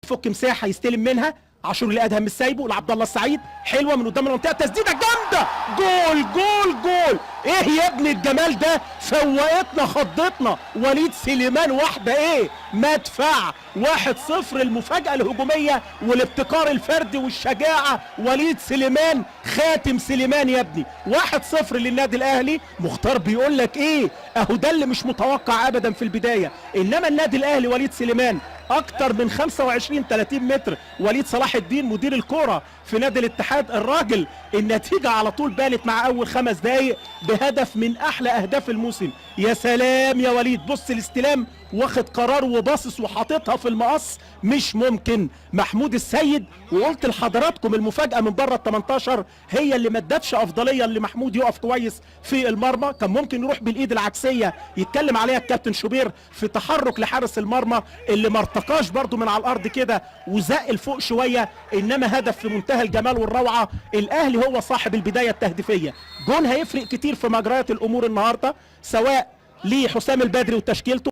فك مساحه يستلم منها عاشور اللي ادهم مش سايبه لعبد الله السعيد، حلوه من قدام المنطقه، تسديده جامده، جول جول جول. ايه يا ابن الجمال ده؟ فوقتنا خضتنا وليد سليمان، واحده ايه مدفع. 1-0 المفاجاه الهجوميه والابتكار الفردي والشجاعه، وليد سليمان خاتم سليمان يا ابني. 1-0 للنادي الاهلي. مختار بيقول لك ايه، اهو ده اللي مش متوقع ابدا في البدايه، انما النادي الاهلي وليد سليمان اكتر من 25-30 متر. وليد صلاح الدين مدير الكرة في نادي الاتحاد، الراجل النتيجة على طول بانت مع اول 5 دقايق بهدف من احلى اهداف الموسم. يا سلام يا وليد، بص الاستلام واخد قرار وباصص وحاططها في المقص، مش ممكن. محمود السيد، وقلت لحضراتكم المفاجأة من بره ال18 هي اللي ما ادتش افضلية لمحمود يقف كويس في المرمى، كان ممكن يروح بالايد العكسية يتكلم عليها الكابتن شوبير في تحرك لحارس المرمى اللي ما ارتقاش برضو من على الارض كده وزق لفوق شوية، انما هدف في منتهى الجمال والروعة. الاهلي هو صاحب البداية التهديفية، جون هيفرق كتير في مجريات الامور النهاردة، سواء لحسام البدري وتشكيلته.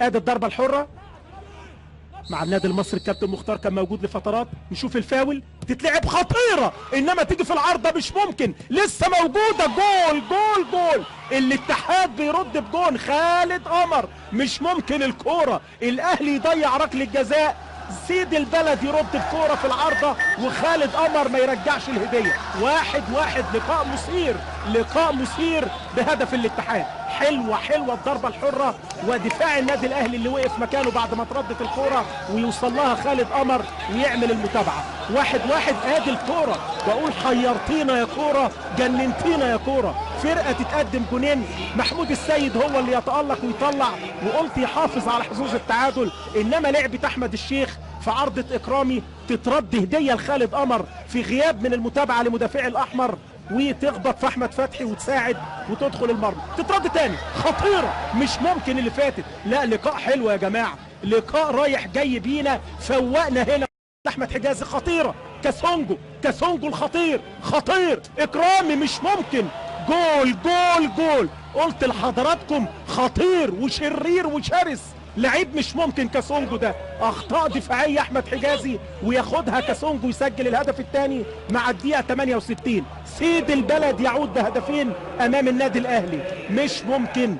ادي الضربة الحرة مع النادي المصري، الكابتن مختار كان موجود لفترات. نشوف الفاول، تتلعب خطيرة انما تيجي في العارضة مش ممكن، لسه موجودة. جول جول جول. الاتحاد بيرد بجون خالد قمر، مش ممكن الكورة الاهلي يضيع ركلة جزاء، سيد البلد يرد بكورة في العارضة وخالد قمر ما يرجعش الهدية. 1-1 لقاء مثير، لقاء مثير بهدف الاتحاد. حلوة الضربة الحرة ودفاع النادي الاهلي اللي وقف مكانه بعد ما تردت الكورة ويوصل لها خالد قمر ويعمل المتابعة. 1-1. ادي الكورة، بقول حيرتينا يا كورة، جننتينا يا كورة. فرقة تتقدم جونين، محمود السيد هو اللي يتألق ويطلع، وقلت يحافظ على حظوظ التعادل، انما لعبة احمد الشيخ في عرضة اكرامي تترد هدية لخالد قمر في غياب من المتابعة لمدافع الاحمر، وتخبط في احمد فتحي وتساعد وتدخل المرمى، تترد تاني خطيرة، مش ممكن اللي فاتت. لا لقاء حلو يا جماعة، لقاء رايح جاي بينا، فوقنا هنا. احمد حجازي خطيرة، كاسونجو الخطير، خطير اكرامي مش ممكن. جول جول جول. قلت لحضراتكم خطير وشرير وشرس، لعيب مش ممكن كاسونجو ده. اخطاء دفاعيه احمد حجازي وياخدها كاسونجو، يسجل الهدف الثاني مع الدقيقه 68. سيد البلد يعود بهدفين امام النادي الاهلي، مش ممكن.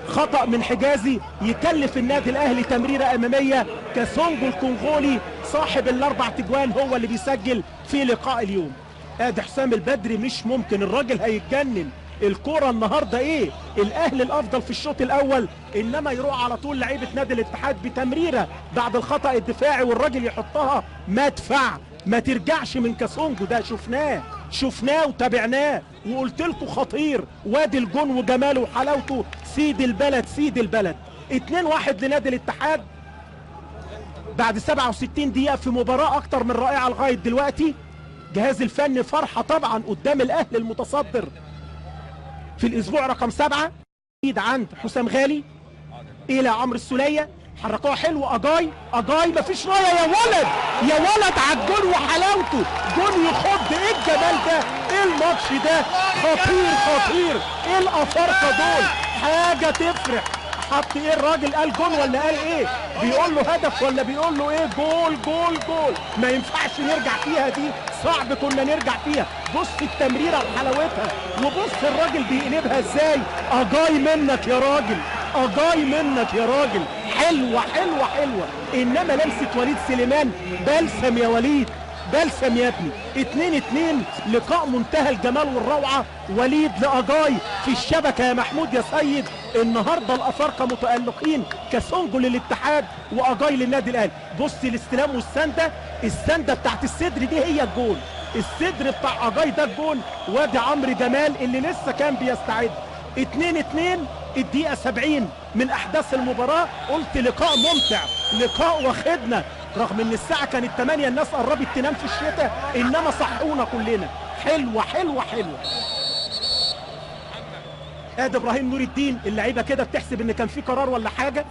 خطأ من حجازي يكلف النادي الاهلي تمريره اماميه. كاسونجو الكونغولي صاحب ال4 تجوان هو اللي بيسجل في لقاء اليوم. ادي حسام البدري، مش ممكن، الراجل هيتجنن. الكرة النهاردة ايه، الاهلي الافضل في الشوط الاول، انما يروح على طول لعيبة نادي الاتحاد بتمريرة بعد الخطأ الدفاعي والراجل يحطها مدفع. ما ترجعش من كاسونجو ده، شفناه وتابعناه وقلت لكم خطير. وادي الجون وجماله وحلاوته، سيد البلد. 2-1 لنادي الاتحاد بعد 67 دقيقة في مباراة اكتر من رائعة لغاية دلوقتي. جهاز الفني فرحة طبعا قدام الاهلي المتصدر في الاسبوع رقم 7. عند حسام غالي الى عمرو السولية، حركوها حلو. اجاي مفيش رايه يا ولد على الجون وحلاوته، جون يخض. ايه الجمال ده، ايه الماتش ده، خطير. ايه الافارقه دول، حاجه تفرح. حط ايه الراجل، قال جون ولا قال ايه، بيقول له هدف ولا بيقول له ايه، جول. ما ينفعش نرجع فيها دي، صعب كنا نرجع فيها. بص التمريره وحلاوتها، وبص الراجل بيقلبها ازاي. اجاي منك يا راجل، حلوه. انما لمسه وليد سليمان بلسم يا وليد، بلسم يا ابني. 2-2 لقاء منتهى الجمال والروعه. وليد لاجاي في الشبكه يا محمود يا سيد. النهارده الافارقه متالقين، كاسونجو للاتحاد واجاي للنادي الاهلي. بص الاستلام السنده بتاعت الصدر دي هي الجول، الصدر بتاع اجاي ده الجول. وادي عمرو جمال اللي لسه كان بيستعد. 2-2 الدقيقه 70 من احداث المباراه. قلت لقاء ممتع، لقاء واخدنا، رغم ان الساعه كانت 8 الناس قربت تنام في الشتاء، انما صحونا كلنا. حلوه. ادي ابراهيم نور الدين، اللعيبه كده بتحسب ان كان في قرار ولا حاجه،